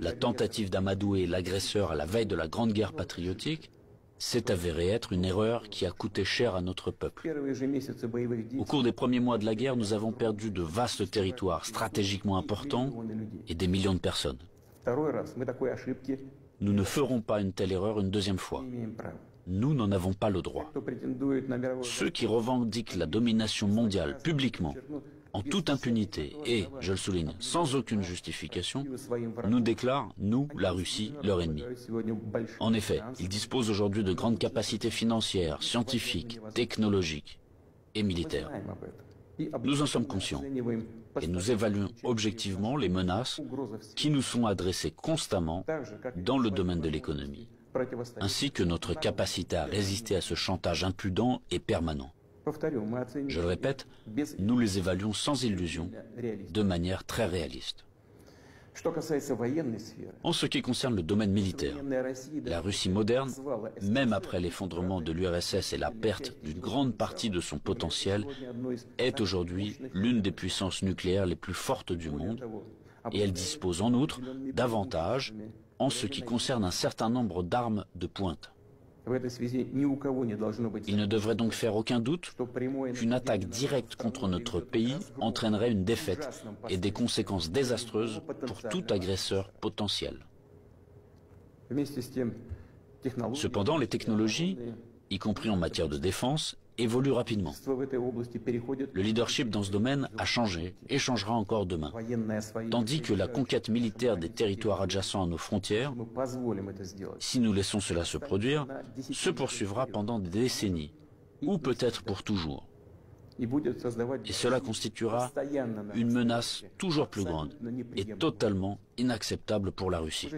La tentative d'amadouer l'agresseur à la veille de la Grande Guerre patriotique s'est avérée être une erreur qui a coûté cher à notre peuple. Au cours des premiers mois de la guerre, nous avons perdu de vastes territoires stratégiquement importants et des millions de personnes. Nous ne ferons pas une telle erreur une deuxième fois. Nous n'en avons pas le droit. Ceux qui revendiquent la domination mondiale publiquement, en toute impunité et, je le souligne, sans aucune justification, nous déclarent, nous, la Russie, leur ennemi. En effet, ils disposent aujourd'hui de grandes capacités financières, scientifiques, technologiques et militaires. Nous en sommes conscients et nous évaluons objectivement les menaces qui nous sont adressées constamment dans le domaine de l'économie, ainsi que notre capacité à résister à ce chantage impudent et permanent. Je le répète, nous les évaluons sans illusion, de manière très réaliste. En ce qui concerne le domaine militaire, la Russie moderne, même après l'effondrement de l'URSS et la perte d'une grande partie de son potentiel, est aujourd'hui l'une des puissances nucléaires les plus fortes du monde, et elle dispose en outre d'avantages en ce qui concerne un certain nombre d'armes de pointe. Il ne devrait donc faire aucun doute qu'une attaque directe contre notre pays entraînerait une défaite et des conséquences désastreuses pour tout agresseur potentiel. Cependant, les technologies, y compris en matière de défense, évoluent rapidement. Le leadership dans ce domaine a changé et changera encore demain. Tandis que la conquête militaire des territoires adjacents à nos frontières, si nous laissons cela se produire, se poursuivra pendant des décennies, ou peut-être pour toujours. Et cela constituera une menace toujours plus grande et totalement inacceptable pour la Russie.